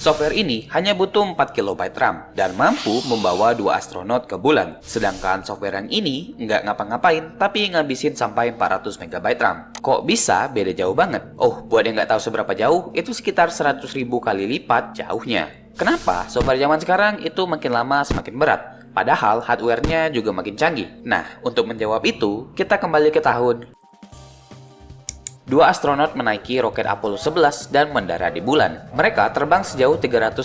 Software ini hanya butuh 4 KB RAM dan mampu membawa 2 astronot ke bulan. Sedangkan software yang ini nggak ngapa-ngapain tapi ngabisin sampai 400 MB RAM. Kok bisa beda jauh banget? Oh, buat yang nggak tahu seberapa jauh, itu sekitar 100.000 kali lipat jauhnya. Kenapa software zaman sekarang itu makin lama semakin berat? Padahal hardware-nya juga makin canggih. Nah, untuk menjawab itu, kita kembali ke tahun 2 astronot menaiki roket Apollo 11 dan mendarat di bulan. Mereka terbang sejauh 384.000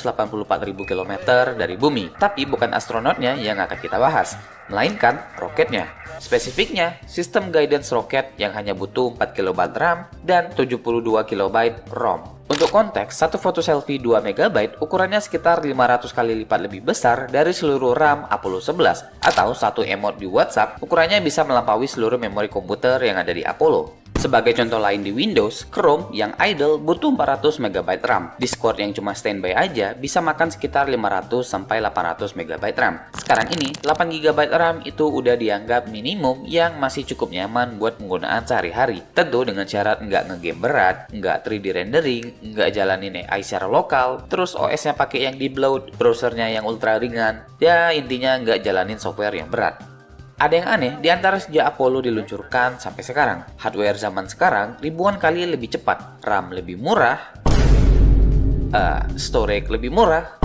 km dari bumi. Tapi bukan astronotnya yang akan kita bahas, melainkan roketnya. Spesifiknya, sistem guidance roket yang hanya butuh 4 KB RAM dan 72 KB ROM. Untuk konteks, satu foto selfie 2 MB ukurannya sekitar 500 kali lipat lebih besar dari seluruh RAM Apollo 11, atau satu emot di WhatsApp ukurannya bisa melampaui seluruh memori komputer yang ada di Apollo. Sebagai contoh lain di Windows, Chrome yang idle butuh 400 MB RAM. Discord yang cuma standby aja bisa makan sekitar 500 sampai 800 MB RAM. Sekarang ini, 8 GB RAM itu udah dianggap minimum yang masih cukup nyaman buat penggunaan sehari-hari. Tentu dengan syarat nggak ngegame berat, nggak 3D rendering, nggak jalanin AI secara lokal, terus OS-nya pakai yang di-bloat, browsernya yang ultra ringan. Ya, intinya nggak jalanin software yang berat. Ada yang aneh di antara sejak Apollo diluncurkan sampai sekarang. Hardware zaman sekarang ribuan kali lebih cepat, RAM lebih murah, storage lebih murah,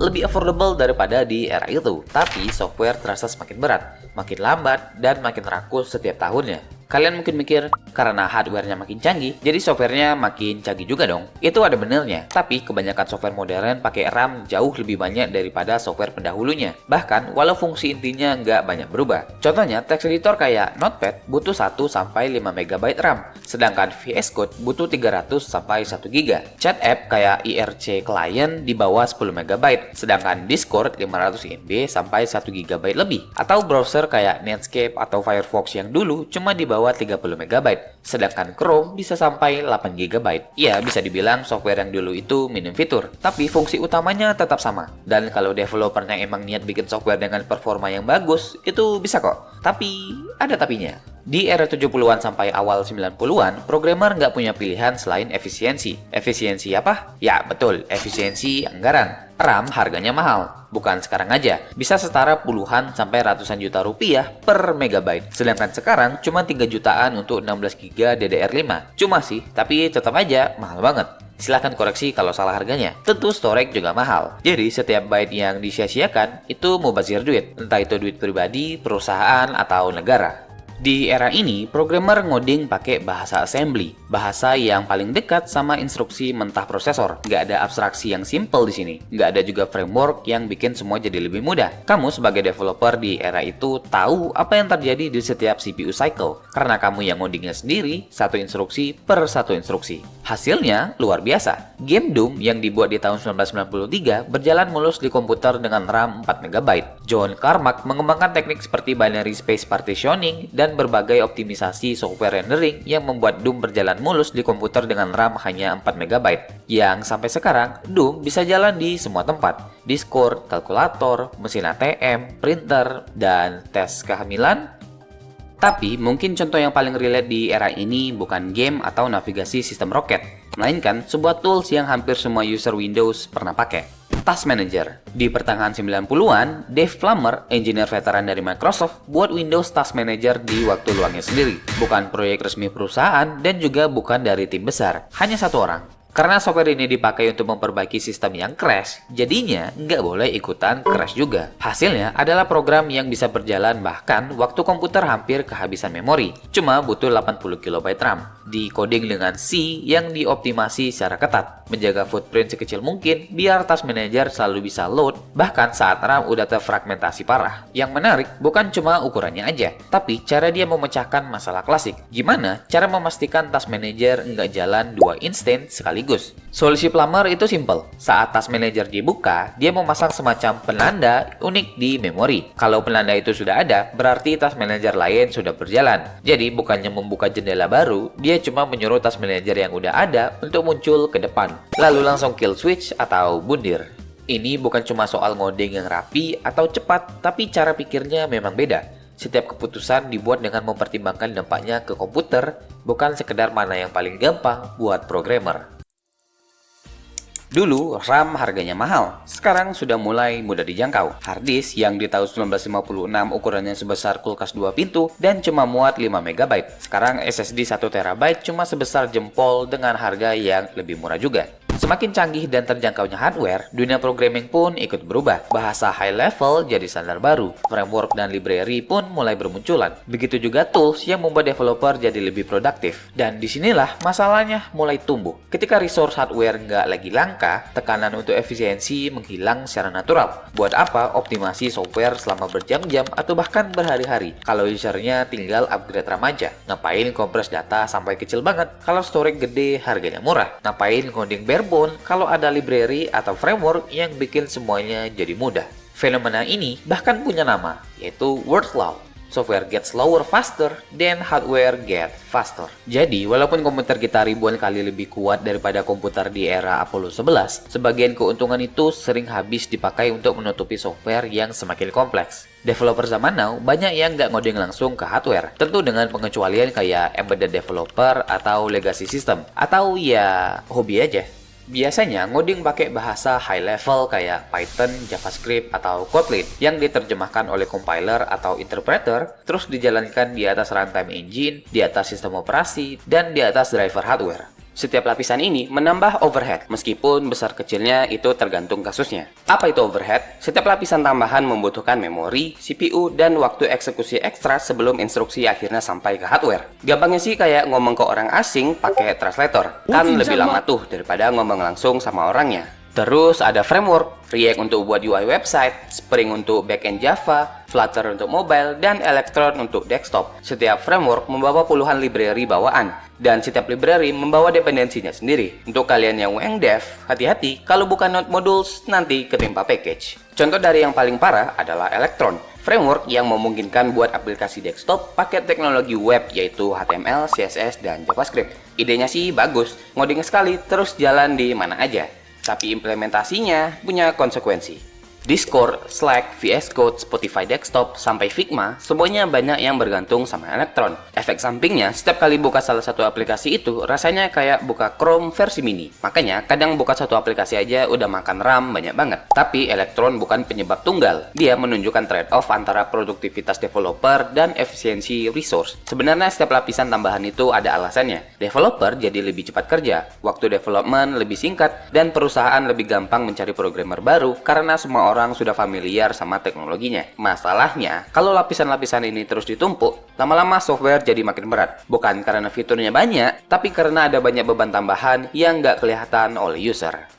lebih affordable daripada di era itu. Tapi software terasa semakin berat, makin lambat, dan makin rakus setiap tahunnya. Kalian mungkin mikir, karena hardware-nya makin canggih, jadi software-nya makin canggih juga dong. Itu ada benernya, tapi kebanyakan software modern pakai RAM jauh lebih banyak daripada software pendahulunya. Bahkan, walau fungsi intinya nggak banyak berubah. Contohnya, text editor kayak Notepad butuh 1-5 MB RAM, sedangkan VS Code butuh 300-1 GB. Chat app kayak IRC Client di bawah 10 MB, sedangkan Discord 500 MB sampai 1 GB lebih. Atau browser kayak Netscape atau Firefox yang dulu cuma di bawah 30 MB, sedangkan Chrome bisa sampai 8 GB. Ya, bisa dibilang software yang dulu itu minim fitur, tapi fungsi utamanya tetap sama. Dan kalau developernya emang niat bikin software dengan performa yang bagus, itu bisa kok. Tapi, ada tapinya. Di era 70-an sampai awal 90-an, programmer nggak punya pilihan selain efisiensi. Efisiensi apa? Ya, betul, efisiensi anggaran. RAM harganya mahal, bukan sekarang aja. Bisa setara puluhan sampai ratusan juta rupiah per megabyte. Sedangkan sekarang cuma 3 jutaan untuk 16 GB DDR5. Cuma sih, tapi tetap aja mahal banget. Silahkan koreksi kalau salah harganya. Tentu storage juga mahal. Jadi setiap byte yang disia-siakan itu mubazir duit. Entah itu duit pribadi, perusahaan, atau negara. Di era ini, programmer ngoding pakai bahasa assembly, bahasa yang paling dekat sama instruksi mentah prosesor. Nggak ada abstraksi yang simple di sini. Nggak ada juga framework yang bikin semua jadi lebih mudah. Kamu sebagai developer di era itu tahu apa yang terjadi di setiap CPU cycle, karena kamu yang ngodingnya sendiri, satu instruksi per satu instruksi. Hasilnya luar biasa. Game Doom yang dibuat di tahun 1993 berjalan mulus di komputer dengan RAM 4 MB. John Carmack mengembangkan teknik seperti binary space partitioning dan berbagai optimisasi software rendering yang membuat Doom berjalan mulus di komputer dengan RAM hanya 4 MB. Yang sampai sekarang, Doom bisa jalan di semua tempat. Discord, kalkulator, mesin ATM, printer, dan tes kehamilan. Tapi mungkin contoh yang paling relate di era ini bukan game atau navigasi sistem roket, melainkan sebuah tools yang hampir semua user Windows pernah pakai. Task Manager. Di pertengahan 90-an, Dave Plummer, engineer veteran dari Microsoft, buat Windows Task Manager di waktu luangnya sendiri. Bukan proyek resmi perusahaan dan juga bukan dari tim besar, hanya satu orang. Karena software ini dipakai untuk memperbaiki sistem yang crash, jadinya nggak boleh ikutan crash juga. Hasilnya adalah program yang bisa berjalan bahkan waktu komputer hampir kehabisan memori. Cuma butuh 80 KB RAM. Di-coding dengan C yang dioptimasi secara ketat. Menjaga footprint sekecil mungkin biar Task Manager selalu bisa load, bahkan saat RAM udah terfragmentasi parah. Yang menarik bukan cuma ukurannya aja, tapi cara dia memecahkan masalah klasik. Gimana cara memastikan Task Manager nggak jalan 2 instance sekaligus? Solusi Plummer itu simple. Saat Task Manager dibuka, dia memasang semacam penanda unik di memori. Kalau penanda itu sudah ada, berarti Task Manager lain sudah berjalan. Jadi bukannya membuka jendela baru, dia cuma menyuruh Task Manager yang udah ada untuk muncul ke depan. Lalu langsung kill switch atau bundir. Ini bukan cuma soal ngoding yang rapi atau cepat, tapi cara pikirnya memang beda. Setiap keputusan dibuat dengan mempertimbangkan dampaknya ke komputer, bukan sekedar mana yang paling gampang buat programmer. Dulu, RAM harganya mahal, sekarang sudah mulai mudah dijangkau. Harddisk yang di tahun 1956 ukurannya sebesar kulkas 2 pintu dan cuma muat 5 MB. Sekarang SSD 1 TB cuma sebesar jempol dengan harga yang lebih murah juga. Semakin canggih dan terjangkaunya hardware, dunia programming pun ikut berubah. Bahasa high level jadi standar baru. Framework dan library pun mulai bermunculan. Begitu juga tools yang membuat developer jadi lebih produktif. Dan disinilah masalahnya mulai tumbuh. Ketika resource hardware nggak lagi langka, tekanan untuk efisiensi menghilang secara natural. Buat apa optimasi software selama berjam-jam atau bahkan berhari-hari kalau usernya tinggal upgrade RAM aja? Ngapain kompres data sampai kecil banget kalau storage gede harganya murah? Ngapain coding barebone kalau ada library atau framework yang bikin semuanya jadi mudah? Fenomena ini bahkan punya nama, yaitu Moore's Law. Software gets slower faster than hardware get faster. Jadi, walaupun komputer kita ribuan kali lebih kuat daripada komputer di era Apollo 11, sebagian keuntungan itu sering habis dipakai untuk menutupi software yang semakin kompleks. Developer zaman now banyak yang nggak ngoding langsung ke hardware, tentu dengan pengecualian kayak embedded developer atau legacy system, atau ya hobi aja. Biasanya ngoding pakai bahasa high level kayak Python, JavaScript, atau Kotlin yang diterjemahkan oleh compiler atau interpreter, terus dijalankan di atas runtime engine, di atas sistem operasi, dan di atas driver hardware. Setiap lapisan ini menambah overhead, meskipun besar kecilnya itu tergantung kasusnya. Apa itu overhead? Setiap lapisan tambahan membutuhkan memori, CPU, dan waktu eksekusi ekstra sebelum instruksi akhirnya sampai ke hardware. Gampangnya sih kayak ngomong ke orang asing pakai translator. Kan lebih lama tuh daripada ngomong langsung sama orangnya. Terus ada framework, React untuk buat UI website, Spring untuk backend Java, Flutter untuk mobile, dan Electron untuk desktop. Setiap framework membawa puluhan library bawaan, dan setiap library membawa dependensinya sendiri. Untuk kalian yang weng dev, hati-hati kalau bukan Node modules nanti ketimpa package. Contoh dari yang paling parah adalah Electron, framework yang memungkinkan buat aplikasi desktop pakai teknologi web yaitu HTML, CSS, dan JavaScript. Idenya sih bagus, ngoding sekali terus jalan di mana aja. Tapi implementasinya punya konsekuensi. Discord, Slack, VS Code, Spotify Desktop, sampai Figma, semuanya banyak yang bergantung sama Electron. Efek sampingnya, setiap kali buka salah satu aplikasi itu, rasanya kayak buka Chrome versi mini. Makanya, kadang buka satu aplikasi aja udah makan RAM banyak banget. Tapi Electron bukan penyebab tunggal. Dia menunjukkan trade-off antara produktivitas developer dan efisiensi resource. Sebenarnya setiap lapisan tambahan itu ada alasannya. Developer jadi lebih cepat kerja, waktu development lebih singkat, dan perusahaan lebih gampang mencari programmer baru karena semua orang sudah familiar sama teknologinya. Masalahnya, kalau lapisan-lapisan ini terus ditumpuk, lama-lama software jadi makin berat. Bukan karena fiturnya banyak, tapi karena ada banyak beban tambahan yang nggak kelihatan oleh user.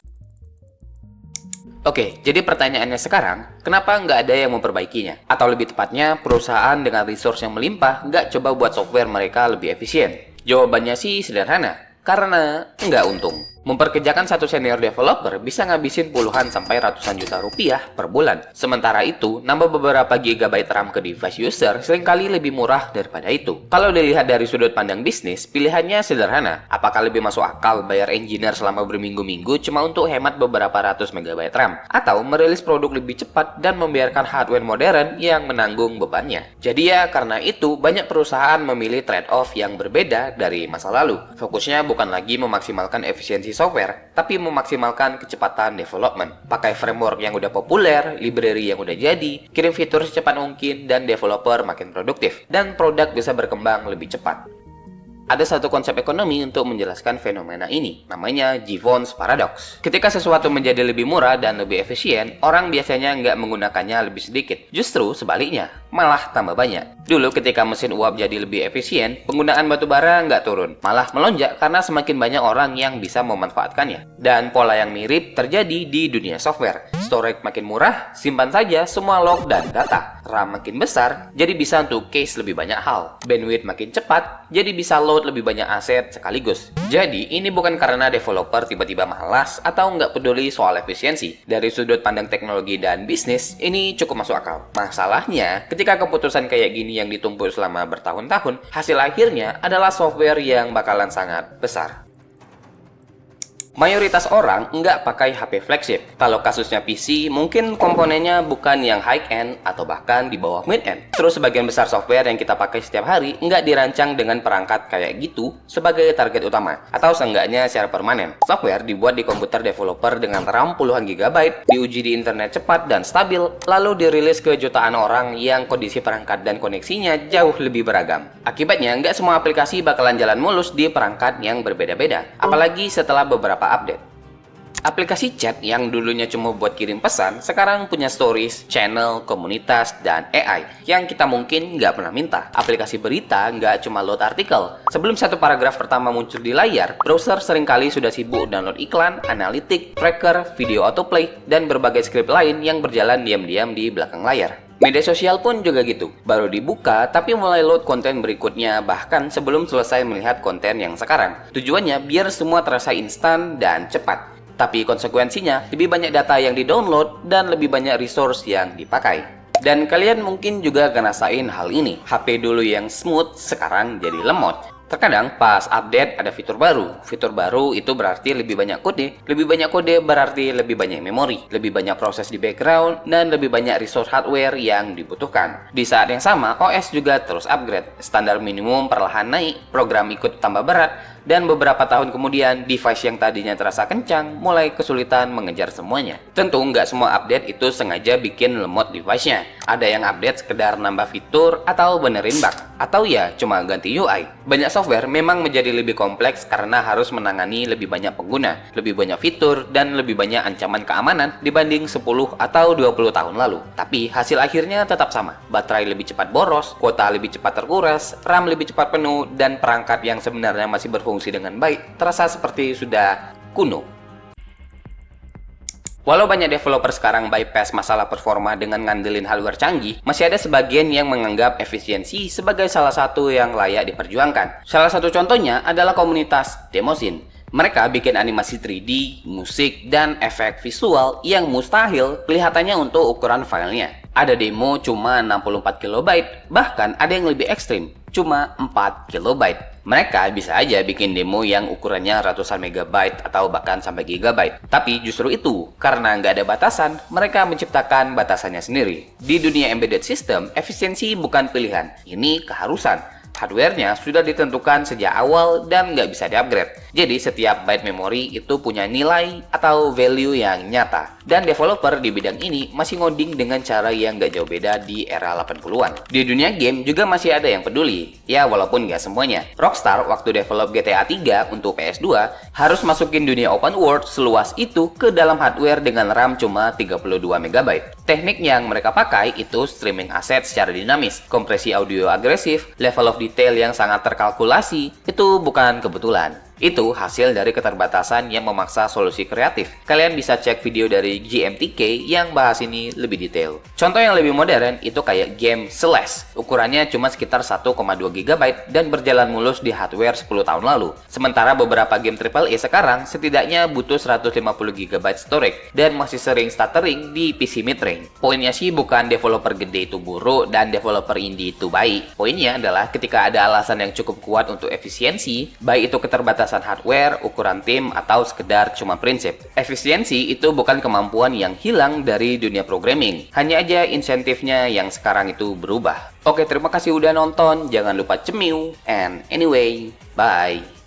Oke, jadi pertanyaannya sekarang, kenapa nggak ada yang memperbaikinya? Atau lebih tepatnya, perusahaan dengan resource yang melimpah nggak coba buat software mereka lebih efisien? Jawabannya sih sederhana, karena nggak untung. Memperkerjakan satu senior developer bisa ngabisin puluhan sampai ratusan juta rupiah per bulan. Sementara itu, nambah beberapa gigabyte RAM ke device user seringkali lebih murah daripada itu. Kalau dilihat dari sudut pandang bisnis, pilihannya sederhana. Apakah lebih masuk akal bayar engineer selama berminggu-minggu cuma untuk hemat beberapa ratus megabyte RAM? Atau merilis produk lebih cepat dan membiarkan hardware modern yang menanggung bebannya? Jadi ya, karena itu banyak perusahaan memilih trade-off yang berbeda dari masa lalu. Fokusnya bukan lagi memaksimalkan efisiensi software, tapi memaksimalkan kecepatan development. Pakai framework yang udah populer, library yang udah jadi, kirim fitur secepat mungkin, dan developer makin produktif. Dan produk bisa berkembang lebih cepat. Ada satu konsep ekonomi untuk menjelaskan fenomena ini, namanya Jevons Paradox. Ketika sesuatu menjadi lebih murah dan lebih efisien, orang biasanya nggak menggunakannya lebih sedikit. Justru sebaliknya, malah tambah banyak. Dulu ketika mesin uap jadi lebih efisien, penggunaan batu bara nggak turun, malah melonjak karena semakin banyak orang yang bisa memanfaatkannya. Dan pola yang mirip terjadi di dunia software. Storage makin murah, simpan saja semua log dan data. RAM makin besar, jadi bisa untuk case lebih banyak hal. Bandwidth makin cepat, jadi bisa load lebih banyak aset sekaligus. Jadi, ini bukan karena developer tiba-tiba malas atau nggak peduli soal efisiensi. Dari sudut pandang teknologi dan bisnis, ini cukup masuk akal. Masalahnya, ketika keputusan kayak gini yang ditumpuk selama bertahun-tahun, hasil akhirnya adalah software yang bakalan sangat besar. Mayoritas orang nggak pakai HP flagship. Kalau kasusnya PC, mungkin komponennya bukan yang high-end atau bahkan di bawah mid-end. Terus sebagian besar software yang kita pakai setiap hari nggak dirancang dengan perangkat kayak gitu sebagai target utama, atau seenggaknya secara permanen. Software dibuat di komputer developer dengan RAM puluhan gigabyte, diuji di internet cepat dan stabil, lalu dirilis ke jutaan orang yang kondisi perangkat dan koneksinya jauh lebih beragam. Akibatnya, nggak semua aplikasi bakalan jalan mulus di perangkat yang berbeda-beda, apalagi setelah beberapa update. Aplikasi chat yang dulunya cuma buat kirim pesan, sekarang punya stories, channel, komunitas, dan AI yang kita mungkin nggak pernah minta. Aplikasi berita nggak cuma load artikel. Sebelum satu paragraf pertama muncul di layar, browser seringkali sudah sibuk download iklan, analitik, tracker, video autoplay, dan berbagai skrip lain yang berjalan diam-diam di belakang layar. Media sosial pun juga gitu, baru dibuka tapi mulai load konten berikutnya bahkan sebelum selesai melihat konten yang sekarang. Tujuannya biar semua terasa instan dan cepat. Tapi konsekuensinya lebih banyak data yang di-download dan lebih banyak resource yang dipakai. Dan kalian mungkin juga ngerasain hal ini. HP dulu yang smooth sekarang jadi lemot. Terkadang pas update ada fitur baru. Fitur baru itu berarti lebih banyak kode. Lebih banyak kode berarti lebih banyak memori, lebih banyak proses di background, dan lebih banyak resource hardware yang dibutuhkan. Di saat yang sama, OS juga terus upgrade. Standar minimum perlahan naik, program ikut tambah berat, dan beberapa tahun kemudian device yang tadinya terasa kencang mulai kesulitan mengejar semuanya. Tentu nggak semua update itu sengaja bikin lemot device-nya. Ada yang update sekedar nambah fitur atau benerin bug, atau ya cuma ganti UI. Banyak software memang menjadi lebih kompleks karena harus menangani lebih banyak pengguna, lebih banyak fitur, dan lebih banyak ancaman keamanan dibanding 10 atau 20 tahun lalu. Tapi hasil akhirnya tetap sama. Baterai lebih cepat boros, kuota lebih cepat terkuras, RAM lebih cepat penuh, dan perangkat yang sebenarnya masih berfungsi dengan baik terasa seperti sudah kuno. Walau banyak developer sekarang bypass masalah performa dengan ngandelin hardware canggih, masih ada sebagian yang menganggap efisiensi sebagai salah satu yang layak diperjuangkan. Salah satu contohnya adalah komunitas Demoscene. Mereka bikin animasi 3D, musik, dan efek visual yang mustahil kelihatannya untuk ukuran filenya. Ada demo cuma 64 KB, bahkan ada yang lebih ekstrim, cuma 4 KB. Mereka bisa aja bikin demo yang ukurannya ratusan megabyte atau bahkan sampai gigabyte. Tapi justru itu, karena nggak ada batasan, mereka menciptakan batasannya sendiri. Di dunia embedded system, efisiensi bukan pilihan, ini keharusan. Hardware-nya sudah ditentukan sejak awal dan nggak bisa di-upgrade. Jadi setiap byte memori itu punya nilai atau value yang nyata. Dan developer di bidang ini masih ngoding dengan cara yang nggak jauh beda di era 80-an. Di dunia game juga masih ada yang peduli. Ya walaupun nggak semuanya. Rockstar waktu develop GTA 3 untuk PS2 harus masukin dunia open world seluas itu ke dalam hardware dengan RAM cuma 32 MB. Teknik yang mereka pakai itu streaming aset secara dinamis, kompresi audio agresif, level of detail yang sangat terkalkulasi, itu bukan kebetulan. Itu hasil dari keterbatasan yang memaksa solusi kreatif. Kalian bisa cek video dari GMTK yang bahas ini lebih detail. Contoh yang lebih modern itu kayak game Celeste. Ukurannya cuma sekitar 1,2 GB dan berjalan mulus di hardware 10 tahun lalu. Sementara beberapa game AAA sekarang setidaknya butuh 150 GB storage dan masih sering stuttering di PC mid-range. Poinnya sih bukan developer gede itu buruk dan developer indie itu baik. Poinnya adalah ketika ada alasan yang cukup kuat untuk efisiensi, baik itu keterbatasan hardware, ukuran tim, atau sekedar cuma prinsip. Efisiensi itu bukan kemampuan yang hilang dari dunia programming. Hanya aja insentifnya yang sekarang itu berubah. Oke, terima kasih udah nonton. Jangan lupa cemil. And anyway, bye.